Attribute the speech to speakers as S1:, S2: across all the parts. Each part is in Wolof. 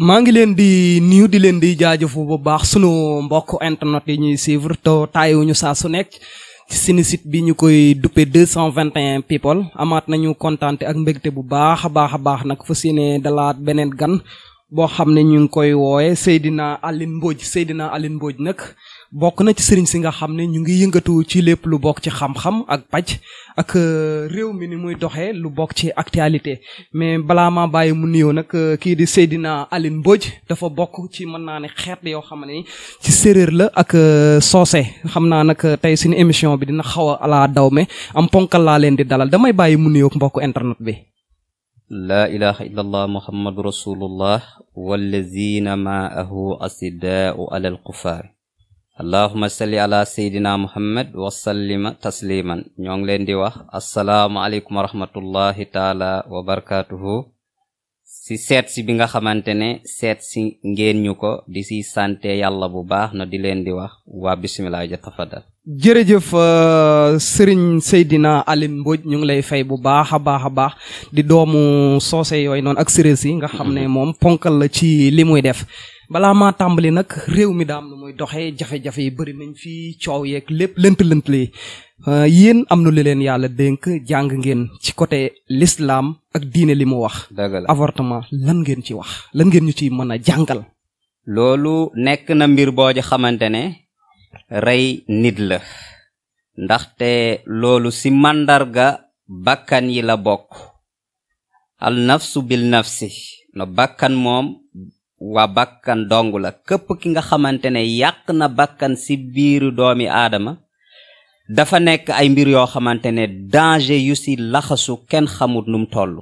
S1: maa ngi leen di nuyu di leen di jaajëfu bu baax sunu mbokk internet yi ñuy suivre te taayiwuñu saa su nekk ci sunu site bi ñu koy duppe 221 people amaat nañu kontaante ak mbégte bu baax a baax nag fas yéene dalaat beneen gan boo xam ne ñu ngi koy woowe Seydina Aline Mbodj Seydina Aline Mbodj nag bokk na ci sëriñ si nga xam ne ñu ngi yëngatu ci lépp lu bokk ci xam-xam ak pàcc ak réew mi ni muy doxee lu bokk ci actualité mais balaa maa bàyyi mu nuyoo nag kii di Seydina Aline Mbodj dafa bokk ci mën naa ne xeet yoo xam ne ci séeréer la ak soose xam naa nag tey suñu émission bi dina xaw a ala daw me am ponkal laa leen di dalal damay bàyyi mu nuyoo mbokk internet bi.
S2: laa ilaha illa allah muhammadu rasulullah wallazina maahu asidaau ala alkufaar allahuma salli ala seydina muhammad wasallima tasliman ñoo ngi leen di wax assalaamualeykum wa rahmatullahi taala wa barakatuhu si seet si bi nga xamante ne seet si ngeen ñu ko di si sante yàlla bu baax na di leen di wax waa bisimilah ja tafadal
S1: jërëjëf sëriñ Seydina Aline Mbodj ñu ngi lay fay bu baax a baax di doomu soose yooyu noonu ak séréer si nga xam ne moom ponkal la ci li muy def balaa maa tàmbali nag réew mi daam lu muy doxee jafe-jafe yi bëri nañ fi coow yeeg lépp lënt li yéen am na lu leen yàlla dénk jàng ngeen ci côté l'islam ak diine li mu wax avortement lan ngeen ci wax lan ngeen ñu ci mën a jàngal
S2: loolu nekk na mbir boo ji xamante ne rey nit la ndaxte loolu ci màndarga bakkan yi la bokk al nafsu bil nafsi no bakkan moom waa bakkan dong la képp ki nga xamante ne yàq na bakkan ci biiru doomi aadama dafa nekk ay mbir yoo xamante ne danger yu ci laxasu kenn xamut num toll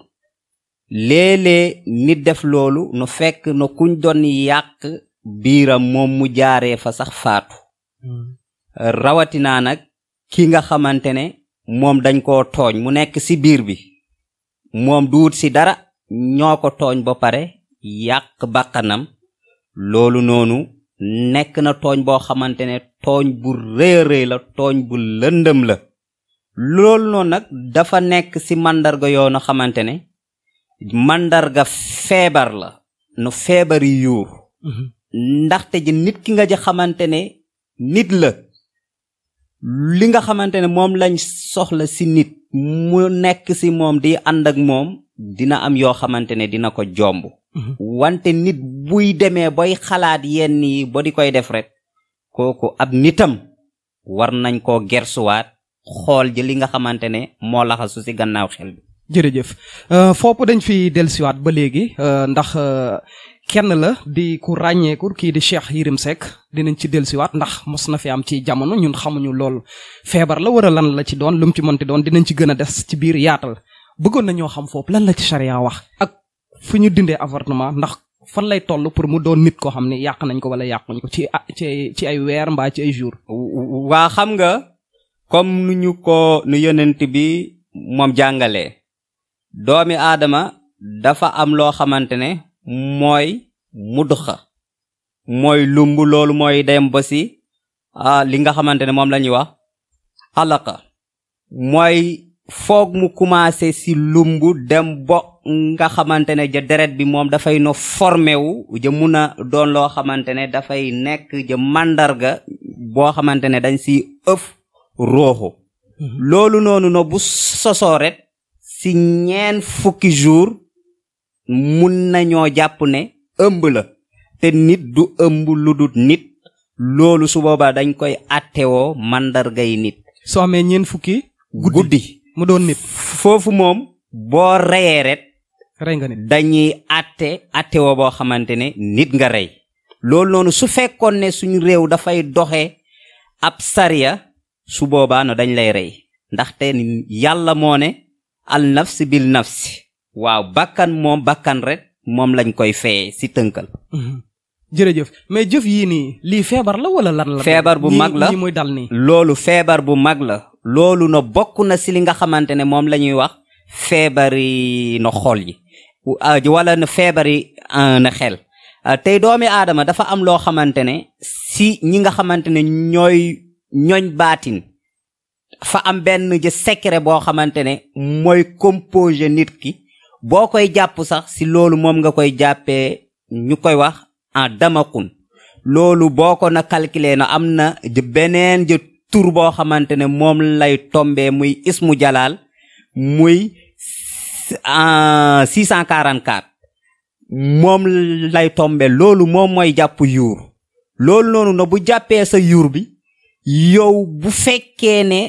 S2: léeg-léeg nit def loolu nu fekk na kuñ doon yàq biiram moom mu jaaree fa sax faatu rawatinaa nag ki nga xamante ne moom dañ koo tooñ mu nekk ci biir bi moom duut ci dara ñoo ko tooñ ba pare yàq bakkanam loolu noonu nekk na tooñ boo xamante ne tooñ bu rëy la tooñ bu lëndëm la loolu noonu nag dafa nekk ci màndarga yoonu xamante ne màndarga feebar la nu feebar yi yuur ndaxte ji nit ki nga ji xamante ne nit la li nga xamante ne moom lañ soxla ci nit mu nekk ci moom di ànd ak moom dina am yoo xamante ne dina ko jomb wante nit buy demee boy xalaat yenn yi ba di koy def rek kooku ab nitam war nañ koo gersuwaat xool ji li nga xamante ne moo laxasu ci gannaaw xel bi
S1: jërëjëf foofu dañ fi dellusiwaat ba léegi ndax kenn la di ku ràññeeku kii di Cheikh Yérim Seck dinañ ci dellusiwaat ndax mos na fi am ci jamono ñun xamuñu lool feebar la wara lan la ci doon lu mu ci mënti doon dinañ ci gën a des ci biir yaatal bëggoon na ñoo xam foofu lan la ci charia wax ak fu ñu dindee avortement ndax fan lay toll pour mu doon nit koo xam ne yàq nañ ko wala yàquñ ko ci ay weer mbaa ci ay jour
S2: waa xam nga comme nu yonent bi moom jàngalee doomi aadama dafa am loo xamante ne mooy mudxa mooy lumb loolu mooy dem ba ci li nga xamante ne moom la ñuy wax alaqa mooy foog mu commencé ci lumb dem bo nga xamante ne ja deret bi moom dafay no formé wu ja mun a doon loo xamante ne dafay nekk ja màndarga boo xamante ne dañ ci ëf rooxu loolu noonu no bu sosoo ret ci 40 jours mun nañoo jàpp ne ëmb la te nit du ëmb lu dul nit loolu su boobaa dañ koy attewoo màndargay nit
S1: soo amee 40
S2: guddi
S1: mu doon nit
S2: foofu moom boo reyee ret
S1: rey nga nit
S2: dañuy attewoo boo xamante ne nit nga rey loolu noonu su fekkoon ne suñu réew dafay doxe ab sariya su boobaa no dañ lay rey ndaxte yàlla moo ne al nafsi bil nafsi waaw bakkan moom bakkan rek moom lañ koy feye ci tënkal
S1: jërëjëf mais jëf yii nii lii feebar la wala lan la
S2: feebar bu mag la
S1: muy dal nii
S2: loolu feebar bu mag la loolu no bokk na ci li nga xamante ne moom la ñuy wax feebari no xol yi wala na feebari na xel tey doomi aadama dafa am loo xamante ne ci ñi nga xamante ne ñooñ baatin fa am benn jë secret boo xamante ne mooy composé nit ki boo koy jàpp sax ci loolu moom nga koy jàppee ñu koy wax en damakun loolu boo ko na calculer na am na beneen tur boo xamante ne moom lay tombee muy ismu jalal muy 644 moom lay tombe loolu moom mooy jàpp yuur loolu noonu na bu jàppee sa yuur bi yow bu fekkee ne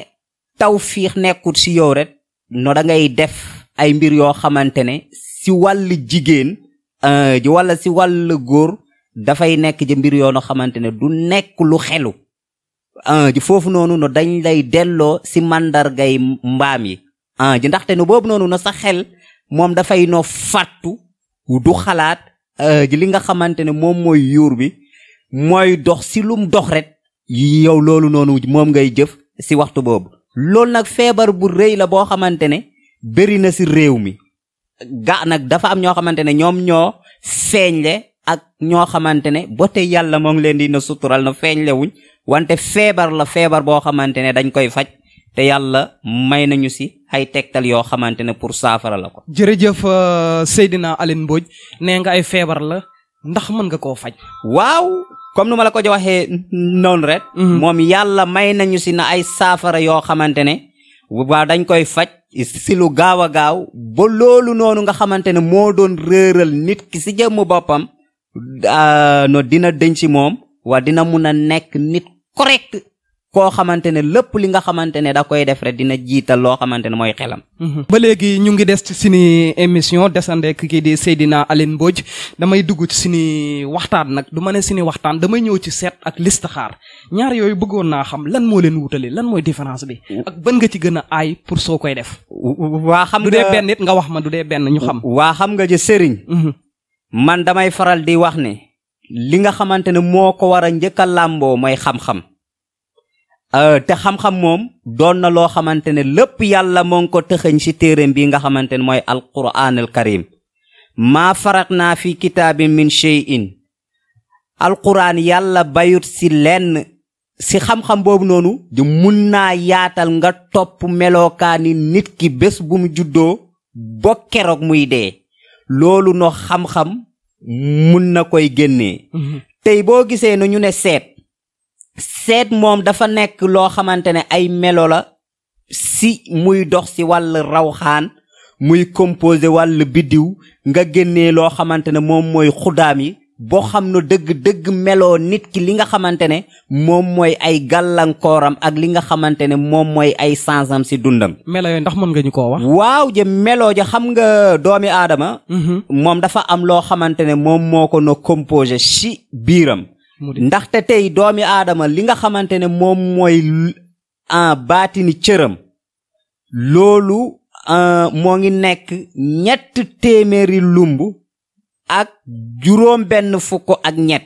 S2: tawfiix nekkut si yow rek no da ngay def ay mbir yoo xamante ne si wàllu jigéen wala si wàllu góor dafay nekk ji mbir yoo no xamante ne du nekk lu xelu ji foofu noonu no dañ lay delloo si màndargay mbaam yi ji ndaxte no boobu noonu no sa xel moom dafay no fàttu du xalaat ji li nga xamante ne moom mooy yuur bi mooy dox si lum dox rek yow loolu noonu moom ngay jëf si waxtu boobu loolu nag feebar bu rëy la boo xamante ne bëri na si réew mi nag dafa am ñoo xamante ne ñoom ñoo feeñle ak ñoo xamante ne ba tey yàlla moo ngi leen di na sutural na feeñle wuñ wante feebar la feebar boo xamante ne dañ koy faj te yàlla may nañu si ay tegtal yoo xamante ne pour saafara la ko.
S1: jërëjëf Seydina Alioune Mbodj nee nga ay feebar la ndax mën nga koo faj.
S2: waaw comme nu ma la ko waxee noonu rek. moom yàlla may nañu si na ay saafara yoo xamante ne waaw dañ koy faj si lu gaaw a gaaw ba loolu noonu nga xamante ne moo doon réeral nit ki si jëmm boppam no dina denc ci moom waa dina mun a nekk nit correct koo xamante ne lépp li nga xamante ne da koy def rek dina jiital loo xamante ne mooy xelam.
S1: ba léegi ñu ngi des ci suñu émission desande kii di Seydina Alioune Mbodj damay dugg ci suñu waxtaan nag du ma ne suñu waxtaan damay ñëw ci seet ak listixaar ñaar yooyu bëggoon naa xam lan moo leen wutale lan mooy différence bi ak ban nga ci gën a aay pour soo koy def.
S2: waa xam nga
S1: du dee benn nit nga wax ma du dee benn ñu xam.
S2: waa xam nga ji sëriñ. man damay faral di wax ne li nga xamante ne moo ko war a njëkk a làmboo mooy xam-xam. te xam-xam moom doon na loo xamante ne lépp yàlla moo ngi ko tëxëñ ci téereem bi nga xamante ne mooy alquran al karim maa farat naa fi kitaabin min shay'in alquran yàlla bayut ci lenn ci xam-xam boobu noonu di mun naa yaatal nga topp melookaani nit ki bés bu mu juddoo ba keroog muy dee loolu no xam-xam mun na koy génnee tey boo gisee na ñu ne seet moom dafa nekk loo xamante ne ay melo la si muy dox si wàll rawxaan muy composé wàll biddiw nga génnee loo xamante ne moom mooy xudaam yi boo xam ne dëgg meloo nit ki li nga xamante ne moom mooy ay gàllankooram ak li nga xamante ne moom mooy ay sansam si dundam.
S1: melo yooyu ndax mën nga ñu koo wax.
S2: waaw je meloo ja xam nga doomi aadama. moom dafa am loo xamante ne moom moo ko no composé si biiram. ndaxte tey doomi aadama li nga xamante ne moom mooy baatini cëram loolu moo ngi nekk 300 lumb ak 6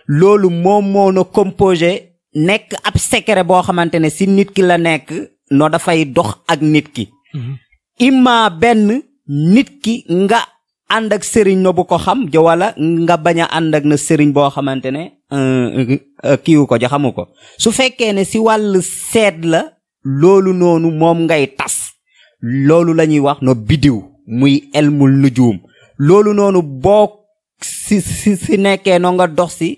S2: loolu moom moo na composé nekk ab secret boo xamante ne si nit ki la nekk no dafay dox ak nit ki imma benn nit ki nga ànd ak sëriñ no bu ko xam ja wala nga bañ a ànd ak na sëriñ boo xamante ne kiiwu ko ja xamu ko su fekkee ne si wàll seet la loolu noonu moom ngay tas loolu la ñuy wax no bidiw muy elmul nujum loolu noonu boo si nekkee no nga dox si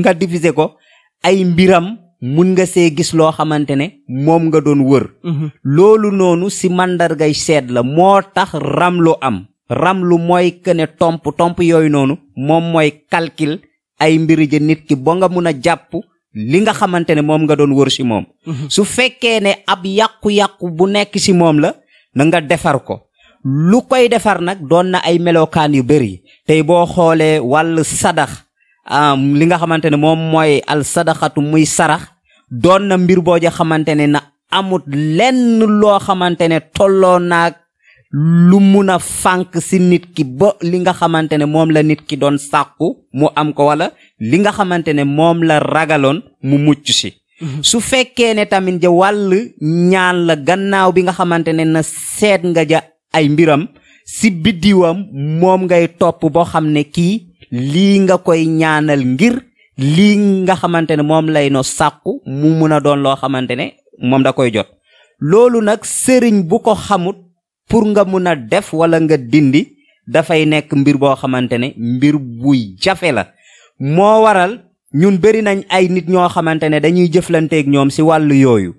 S2: nga diviser ko ay mbiram mun nga see gis loo xamante ne moom nga doon wër loolu noonu si màndargay seet la moo tax ramlu am ramlu mooy que ne tomp yooyu noonu moom mooy calcul ay mbiri ja nit ki ba nga mun a jàpp li nga xamante ne moom nga doon wër si moom su fekkee ne ab yàqu-yàqu bu nekk si moom la na nga defar ko lu koy defar nag doon na ay melokaan yu bëri tey boo xoolee wàll sadax li nga xamante ne moom mooy al sadaxatu muy sarax doon na mbir boo ja xamante ne na amut lenn loo xamante ne tolloo naag lu mun a fànk si nit ki ba li nga xamante ne moom la nit ki doon sàkku mu am ko wala li nga xamante ne moom la ragaloon mu mucc si su fekkee ne tamit ja wàll ñaan la gannaaw bi nga xamante ne na seet nga ja ay mbiram si biddiwam moom ngay topp boo xam ne kii lii nga koy ñaanal ngir lii nga xamante ne moom lay no sàkku mu mun a doon loo xamante ne moom da koy jot loolu nag sëriñ bu ko xamut pour nga mun a def wala nga dindi dafay nekk mbir boo xamante ne mbir buy jafe la moo waral ñun bëri nañ ay nit ñoo xamante ne dañuy jëflanteeg ñoom ci wàllu yooyu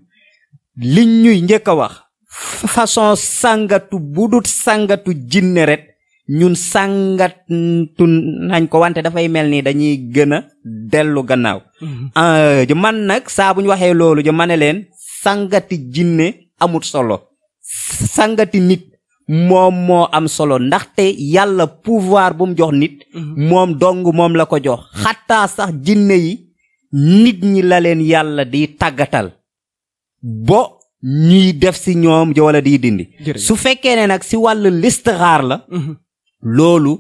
S2: liñ ñuy njëkk a wax façon sàngatu bu dut sàngatu jinne ret ñun sàngatu nañ ko wante dafay mel ni dañuy gën a dellu gannaaw man nag saa bu ñu waxee loolu ja ma ne leen sàngati jinne amut solo sàngati nit moom moo am solo ndaxte yàlla pouvoir bu mu jox nit moom dong moom la ko jox xataa sax jinne yi nit ñi la leen yàlla di tàggatal bo ñuy def ci ñoom wala di dindi su fekkee ne nag ci wàllu listixaar la loolu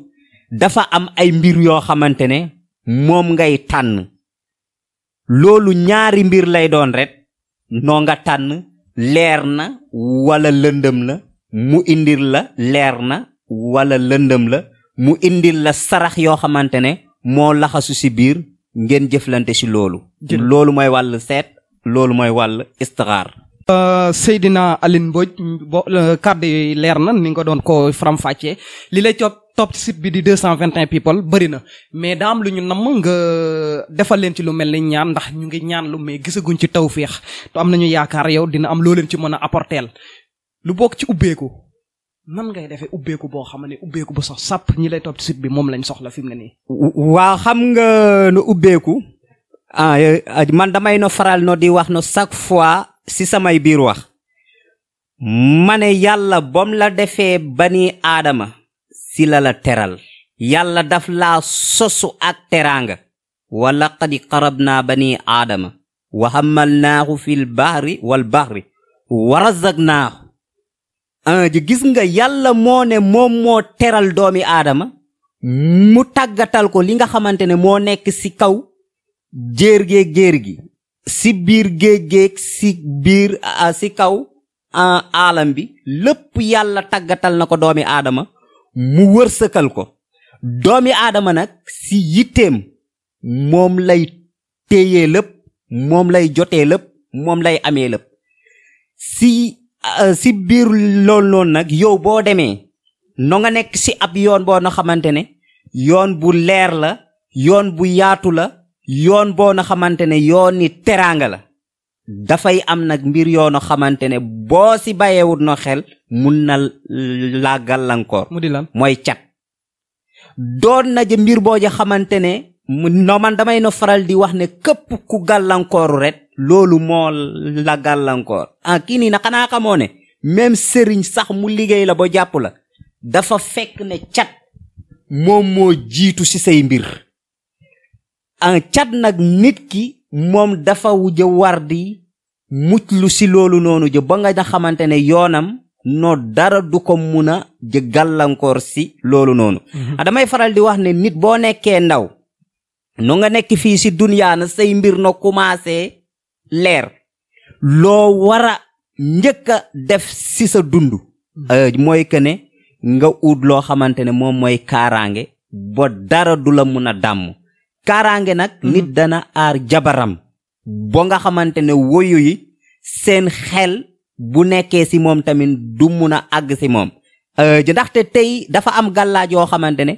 S2: dafa am ay mbir yoo xamante ne moom ngay tànn loolu ñaari mbir lay doon rek noo nga tànn leer na wala lëndëm la mu indil la leer na wala lëndëm la mu indil la sarax yoo xamante ne moo laxasu ci biir ngeen jëflante ci loolu loolu mooy wàll seet loolu mooy wàll istixaar
S1: Seydina Aline Mbodj kàddu yi leer na ni nga doon ko faram-fàccee li lay topp ci site bi di 221 people bëri na mais daa am lu ñu namm nga defal leen ci lu mel ni ñaan ndax ñu ngi ñaan lu mais gisaguñ ci tawféex te am nañu yaakaar yow dina am loo leen ci mën a apporteel lu bokk ci ubbeeku nan ngay defee ubbeeku boo xam ne ubbeeku bu sax sàpp ñi lay topp ci site bi moom lañ soxla fi mu ne nii.
S2: waaw xam nga nu ubbeeku man damay no faral no di wax no chaque fois ci samay biir wax ma ne yàlla bom la defee bani aadama ci la teral yàlla daf laa sosu ak teraanga wa laqad qarabna bani aadama wa hamalnaahu fil bahri wal bahri wa razaqnaahu ji gis nga yàlla moo ne moom moo teral doomi aadama mu tàggatal ko li nga xamante ne moo nekk ci kaw jéer gi ci biir géej ci kaw aalam bi lépp yàlla tàggatal na ko doomi aadama mu wërsëkal ko doomi aadama nag ci yitteem moom lay téyee lépp moom lay jotee lépp moom lay amee lépp ci biir loolu noonu nag yow boo demee no nga nekk ci ab yoon boo na xamante ne yoon bu leer la yoon bu yaatu la yoon boo na xamante ne yooni teraanga la dafay am nag mbir yoonu xamante ne boo ci bàyyeewut no xel mun na laa gàllankoor
S1: mu di lan
S2: mooy cat doon na ja mbir boo ja xamante ne no man damay no faral di wax ne képp ku gàllankooru rek loolu moo la gàllankoor kii nii na xanaa xamoo ne même sëriñ sax mu liggéey la ba jàpp la dafa fekk ne cat moom moo jiitu ci say mbir cat nag nit ki moom dafa wuja war di muclu ci loolu noonu jë ba nga xamante ne yoonam no dara du ko mun a jë gàllankoor ci loolu noonu damay faral di wax ne nit boo nekkee ndaw no nga nekk fii ci dunyaa na say mbir no commencé leer loo wara njëkk a def ci sa dund mooy que ne nga ut loo xamante ne moom mooy kaaraange ba dara du la mun a dàmm kaaraange nag nit dana aar jabaram bo nga xamante ne woyu yi seen xel bu nekkee ci moom tamit du mun a àgg ci moom ndaxte tey dafa am gàllaaj yoo xamante ne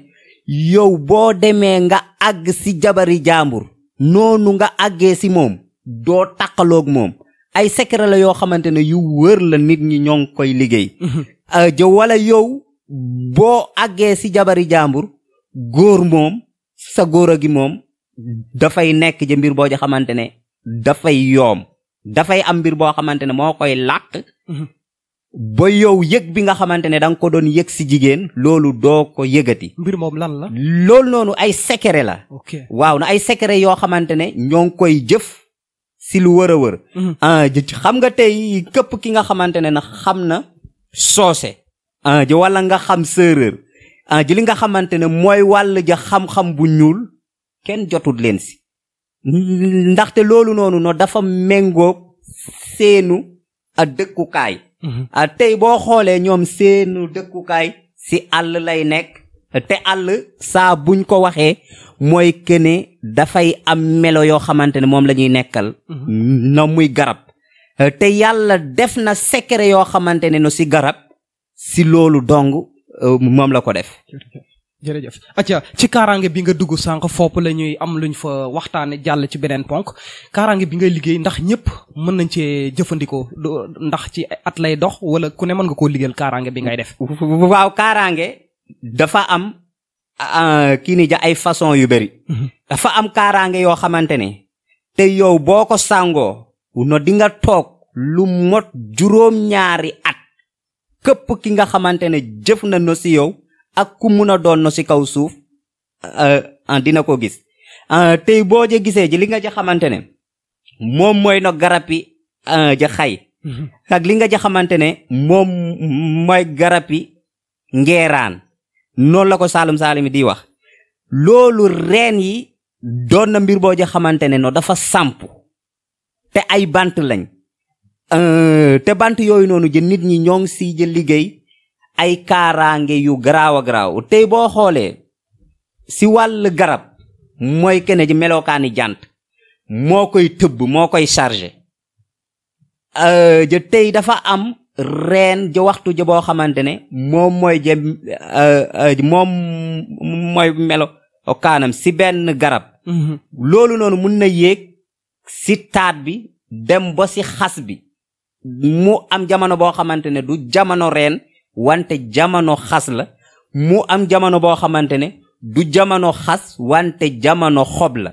S2: yow boo demee nga àgg ci jabari jaambur noonu nga àggee ci moom doo taqaloog moom ay secret la yoo xamante ne yu wër la nit ñi ñoo ngi koy liggéey wala yow boo àggee ci jabari jaambur góor moom sa góor gi moom dafay nekk ja mbir boo ja xamante ne dafay yoom dafay am mbir boo xamante ne moo koy làq ba yow yëg bi nga xamante ne danga ko doon yëg ci jigéen loolu doo ko yëgati
S1: mbir moom lan la
S2: loolu noonu ay secret la waaw na ay secret yoo xamante ne ñoo ngi koy jëf ci lu wër a wër xam nga tey képp ki nga xamante ne na xam na soose wala nga xam séeréer ji li nga xamante ne mooy wàll ja xam-xam bu ñuul kenn jotut leen ci ndaxte loolu noonu no dafa méngoog seenu a dëkkukaay tey boo xoolee ñoom seenu dëkkukaay ci àll lay nekk te àll saa buñ ko waxee mooy que ne dafay am melo yoo xamante ne moom la ñuy nekkal na muy garab te yàlla def na secret yoo xamante ne no ci garab ci loolu dong moom la ko def.
S1: jërëjëf acca ci kaaraange bi nga dugg sànq fopp la ñuy am luñ fa waxtaane jàll ci beneen ponk kaaraange bi ngay liggéey ndax ñëpp mën nañ cee jëfandikoo ndax ci at lay dox wala ku ne mën nga koo liggéeyal kaaraange bi ngay def.
S2: waaw kaaraange dafa am kii ni ja ay façon yu bari. dafa am kaaraange yoo xamante ne te yow boo ko sàngoo no di nga toog lu mot juróom-ñaari at képp ki nga xamante ne jëf na no si yow ak ku mun a doon no si kaw suuf dina ko gis tey boo ja gisee ji li nga ja xamante ne moom mooy no garapi ja xay ak li nga ja xamante ne moom mooy garapi ngeeraan noonu la ko saalum di wax loolu reen yi doon na mbir boo ja xamante ne no dafa samp te ay bant lañ te bant yooyu noonu jë nit ñi ñoo ngi si jël liggéey ay kaaraange yu garaaw a garaaw tey boo xoolee si wàll garab mooy kene ji melokaani jant moo koy tëbb moo koy chargé ja tey dafa am reen ja waxtu ja boo xamante ne moom mooy ja moom mooy melokaanam si benn garab loolu noonu mun na yéeg si taat bi dem ba si xas bi mu am jamono boo xamante ne du jamono reen wante jamono xas la mu am jamono boo xamante ne du jamono xas wante jamono xob la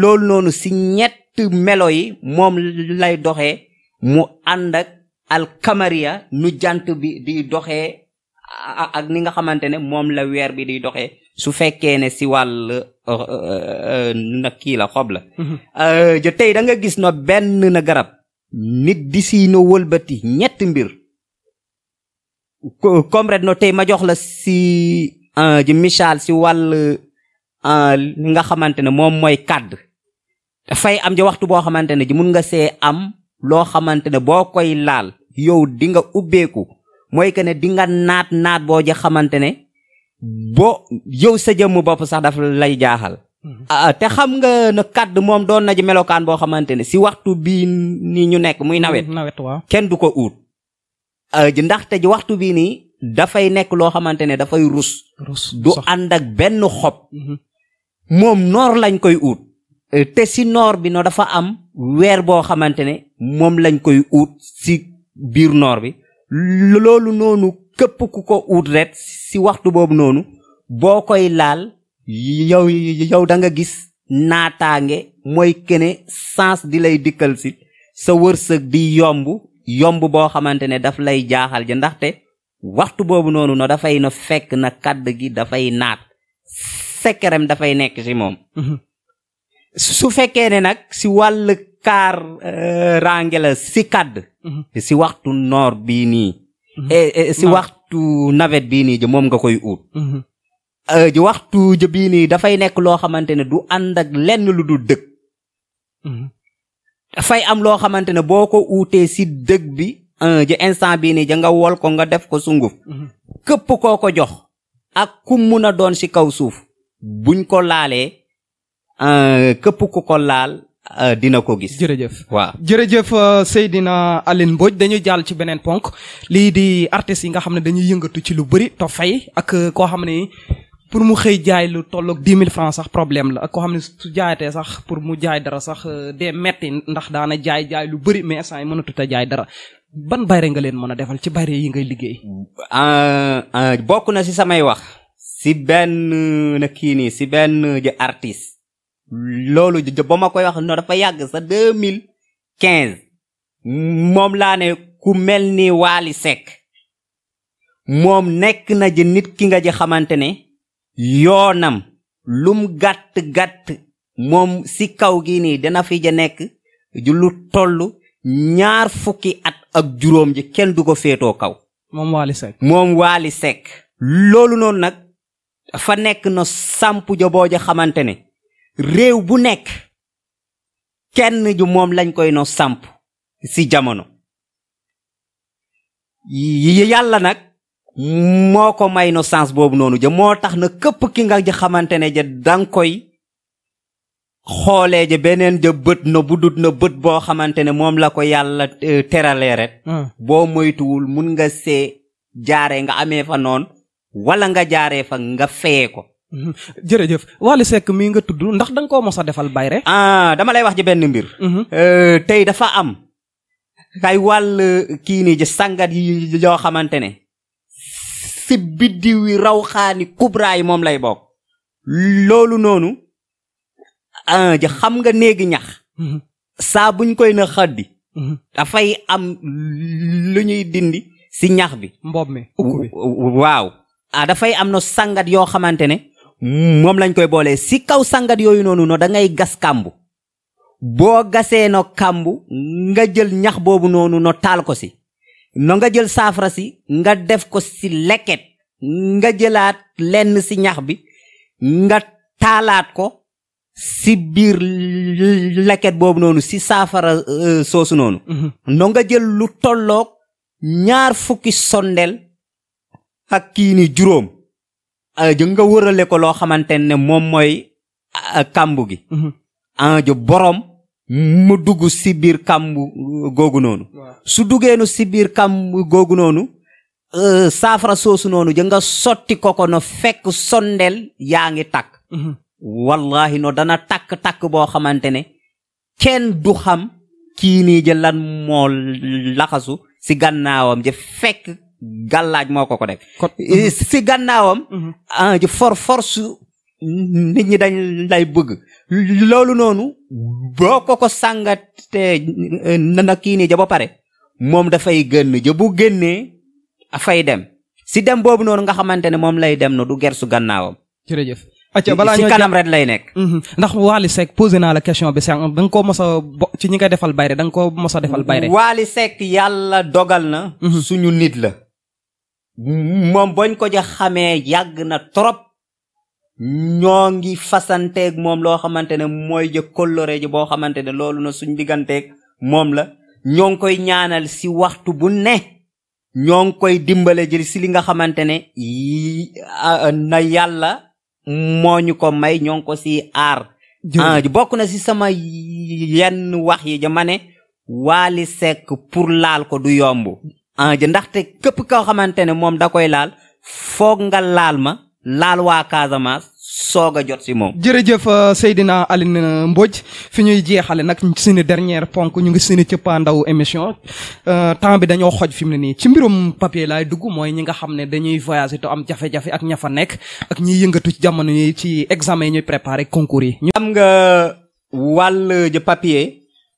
S2: loolu noonu si ñett melo yi moom lay doxee mu ànd ak alkamariya nu jant bi di doxee ak ni nga xamante ne moom la weer bi di doxee su fekkee ne si wàll na kii la xob la ja tey da nga gis no benn na garab nit di si no wëlbati ñett mbir comme ret no tey ma jox la si ji misaal si wàll li nga xamante ne moom mooy kàdd dafay am ja waxtu boo xamante ne ji mun nga see am loo xamante ne boo koy laal yow di nga ubbeeku mooy que ne di nga naat boo ja xamante ne boo yow sa jëmm bopp sax daf lay jaaxal te xam nga na kàdd moom doon na ji melokaan boo xamante ne si waxtu bii nii ñu nekk muy nawet
S1: waaw
S2: kenn du ko uut ndaxte ji waxtu bii nii dafay nekk loo xamante ne dafay rus du ànd ak benn xob moom noor lañ koy uut te si noor bi no dafa am weer boo xamante ne moom lañ koy uut si biir noor bi loolu noonu képp ku ko uut ret si waxtu boobu noonu boo koy laal yow da nga gis naataange mooy kene sens di lay dikkal si sa wërsëg di yomb boo xamante ne daf lay jaaxal ja ndaxte waxtu boobu noonu no dafay na fekk na kàdd gi dafay naat sekkerem dafay nekk si moom su fekkee ne nag si wàll kaaraange la si kàdd si waxtu noor bii nii si waxtu nawet bii nii ja moom nga koy uut ji waxtu ja bii nii dafay nekk loo xamante ne du ànd ak lenn lu du dëgg dafay am loo xamante ne boo ko uutee si dëgg bi ji instant bii nii ja nga wol ko nga def ko sunguf képp koo ko jox ak ku mun a doon si kaw suuf buñ ko laalee képp ku ko laal dina ko gis.
S1: jërëjëf
S2: waaw
S1: jërëjëf Seydina Aline Mbodj dañuy jàll ci beneen ponk lii di artistes yi nga xam ne dañuy yëngatu ci lu bëri to fay ak koo xam ne pour mu xëy jaay lu tolloog 10 000 francs sax problème la ak koo xam ne su jaayatee sax pour mu jaay dara sax dee metti ndax daana jaay lu bëri mais instant yi mënatut a jaay dara ban bayre nga leen mën a defal ci bayre yi ngay liggéey.
S2: bokk na si samay wax si benn na kii nii si benn ji artiste loolu ba ma koy wax no dafa yàgg sa 2015 moom laa ne ku mel ni Wally Seck moom nekk na ji nit ki nga ji xamante ne yoonam lum gàtt moom si kaw gi nii dana fi ja nekk ju lu toll 20 at ak juróom ji kenn du ko féetoo kaw moom Wally Seck loolu noonu nag fa nekk no samp ja boo ja xamante ne réew bu nekk kenn ju moom lañ koy no samp si jamono yàlla nag moo ko may no sens boobu noonu ja moo tax na képp ki nga ja xamante ne ja danga koy xoolee ja beneen ja bët na budut na bët boo xamante ne moom la ko yàlla teralee rek boo moytuwul mun nga see jaare nga amee fa noon wala nga jaaree fa nga feye ko.
S1: jërëjëf Wally Seck mii nga tudd ndax da nga koo mos a defal bayre.
S2: dama lay wax ci benn mbir. tey dafa am kay wàll kii nii ji sangat yi yoo xamante ne si biddiw yi raw xaani kubra yi moom lay bokk. loolu noonu ji xam nga néegi ñax. saa buñ koy na xaddi. dafay am lu ñuy dindi si ñax bi.
S1: mboob mi ukk bi
S2: waaw. dafay am no sangat yoo xamante ne moom lañ koy boolee si kaw sangat yooyu noonu no da ngay gas kàmbu boo gasee no kàmbu nga jël ñax boobu noonu no taal ko si no nga jël saafara si nga def ko si leket nga jëlaat lenn si ñax bi nga taalaat ko si biir leket boobu noonu si saafara soosu noonu no nga jël lu tolloog 20 sondel ak kii ni juróom nga wërale ko loo xamante ne moom mooy kàmbu gi jo borom mu dugg si biir kàmbu googu noonu su duggeenu si biir kàmbu googu noonu saafara soosu noonu nga sotti ko no fekk sondel yaa ngi takk wallahi no dana takk boo xamante ne kenn du xam kii nii lan moo laxasu si gannaawam fekk gàllaaj moo ko def si gannaawam ji force nit ñi dañ lay bëgg loolu noonu boo ko sàngate na kii nii ba pare moom dafay génn bu génnee fay dem si dem boobu noonu nga xamante ne moom lay dem no du gersu gannaawam.
S1: jërëjëf. acca balaa
S2: si kanam rek lay nekk.
S1: ndax Wally Seck posé naa la question bi sànq da nga koo mos a ci ñi nga defal bayre da nga koo mos a defal bayre.
S2: Wally Seck yàlla dogal na. suñu nit la. moom boñ ko ja xamee yàgg na trop. ñoo ngi fasanteeg moom loo xamante ne mooy jë kóllëre ji boo xamante ne loolu na suñ digganteeg moom la. ñoo ngi koy ñaanal si waxtu bu ne. ñoo ngi koy dimbale jël si li nga xamante ne na yàlla moo ñu ko may ñoo ngi ko si aar. bokk na si sama yenn wax yi ja ma ne Wally Seck pour laal ko du yomb. ndaxte képp koo xamante ne moom da koy laal foog nga laal ma laal waa Casamance soog a jot si moom.
S1: jërëjëf Seydina Aline Mbodj fi ñuy jeexale nag suñu dernière ponk ñu ngi suñu cëppaandaw émission temps bi dañoo xoj fi mu ne nii ci mbirum papier laay dugg mooy ñi nga xam ne dañuy voyager te am jafe-jafe ak ña fa nekk ak ñiy yëngatu ci jamono yi ci examen yi ñuy préparer concours yi.
S2: xam nga wàll ja papier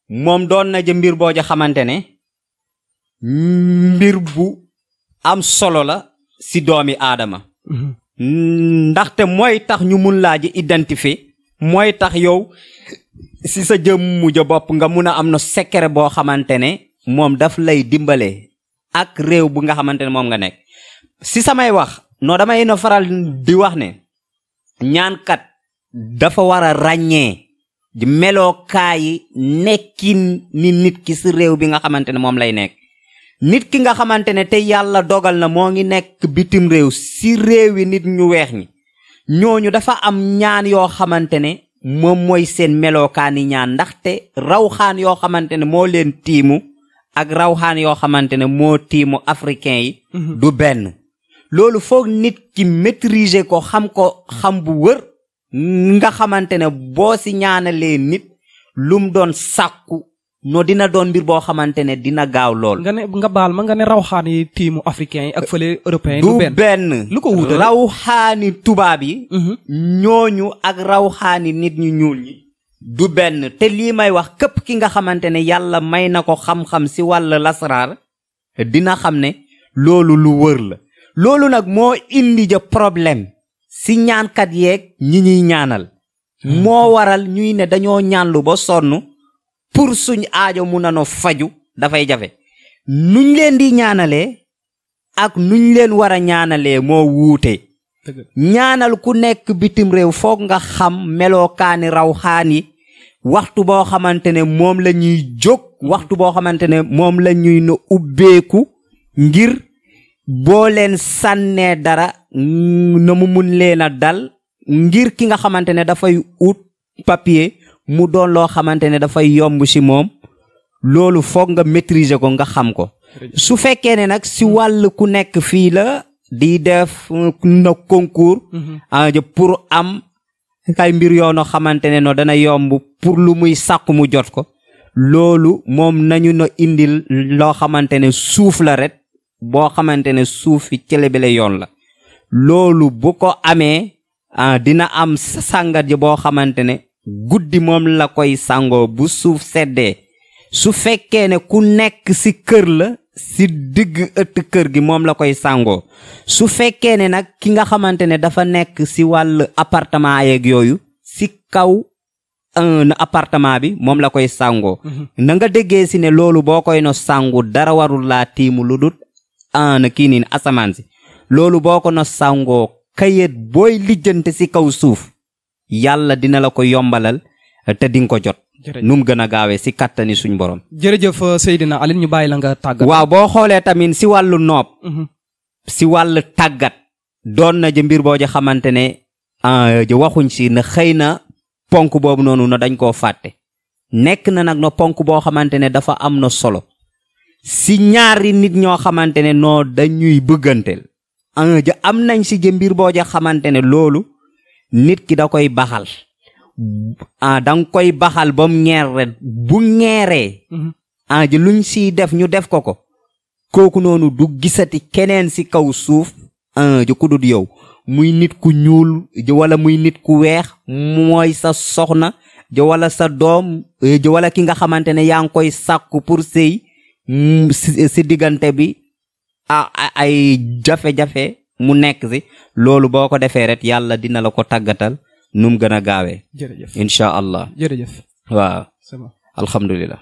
S2: moom doon na ja mbir boo ja xamante ne mbir bu am solo la si doomi aadama. ndaxte mooy tax ñu mun laa ji identifier mooy tax yow si sa jëmmu ja bopp nga mun a am na secret boo xamante ne moom daf lay dimbale ak réew bu nga xamante ne moom nga nekk. si samay wax noo damay na faral di wax ne ñaankat dafa war a ràññee melokaayi nekkin ni nit ki si réew bi nga xamante ne moom lay nekk. nit ki nga xamante ne te yàlla dogal na moo ngi nekk bitim réew si réewi nit ñu weex ñi ñooñu dafa am ñaan yoo xamante ne moom mooy seen melokaani ñaan ndaxte rawxaan yoo xamante ne moo leen tiimu ak rawxaan yoo xamante ne moo tiimu africain yi du benn. loolu foog nit ki maîtriser ko xam bu wër nga xamante ne boo si ñaanalee nit lum doon sàkku no dina doon mbir boo xamante ne dina gaaw lool.
S1: nga baal ma nga ne rawxaan yi tiimu africain yi ak fële européen yi.
S2: du benn
S1: lu ko wuute
S2: rawxaani tubaab yi. ñooñu ak rawxaani nit ñu ñuul ñi. du benn te lii may wax képp ki nga xamante ne yàlla may na ko xam-xam si wàll lasraar dina xam ne loolu lu wër la. loolu nag moo indi ja problème si ñaankat yeeg ñi ñuy ñaanal. moo waral ñuy ne dañoo ñaanlu ba sonn. pour suñ aajo mu nano faju dafay jafe nuñ leen di ñaanalee ak nuñ leen war a ñaanalee moo wuute. ñaanal ku nekk bitim réew foog nga xam melookaani rawxaan yi waxtu boo xamante ne moom la ñuy jóg waxtu boo xamante ne moom la ñuy na ubbeeku ngir boo leen sànnee dara na mu mun leen a dal ngir ki nga xamante ne dafay ut papier mu doon loo xamante ne dafay yomb ci moom loolu foog nga maîtriser ko nga xam ko. su fekkee ne nag si wàll ku nekk fii la di def na concours pour am kay mbir yoonoo xamante ne no dana yomb pour lu muy sàkku mu jot ko loolu moom nañu no indil loo xamante ne suuf la rek boo xamante ne suufi cëlebele yoon la loolu bu ko amee dina am sàngat ji boo xamante ne guddi moom la koy sangoo bu suuf seddee su fekkee ne ku nekk ci kër la ci digg ëtt kër gi moom la koy sangoo su fekkee ne nag ki nga xamante ne dafa nekk ci wàllu appartement yeeg yooyu ci kaw appartement bi moom la koy sangoo na nga déggee ci ne loolu boo koy no sangu dara warul laa tiimu lu dut na kii niin asamaan si loolu boo ko no sangoo kayit booy lijjante ci kaw suuf yàlla dina la ko yombalal te dinga ko jot num gën a gaawee ci kattani suñ borom.
S1: jërëjëf Seydina Aline ñu bàyyi la nga tàggat.
S2: waaw boo xoolee tamit ci wàllu noob. ci wàllu tàggat. doon na ji mbir boo ja xamante ne waxuñ ci ne xëy na ponk boobu noonu na dañ koo fàtte. nekk na nag no ponk boo xamante ne dafa am na solo. ci ñaari nit ñoo xamante ne noo dañuy bëgganteel. am nañ ci ji mbir boo ja xamante ne loolu nit ki da koy baxal. danga koy baxal ba mu ñeer ret bu ñeeree ji luñ siy def ñu def ko kooku noonu du gisati keneen ci kaw suuf ji ku dul yow muy nit ku ñuul ji wala muy nit ku weex mooy sa soxna ji wala sa doom ji wala ki nga xamante ne yaa ngi koy sàkku pour sëy ci diggante bi ay jafe-jafe mu nekk ci loolu boo ko defee ret yàlla dina la ko tàggatal num gën a gaawee.
S1: jërëjëf
S2: incha allah.
S1: jërëjëf.
S2: waaw.
S1: c'est bon.
S2: alhamdulilah.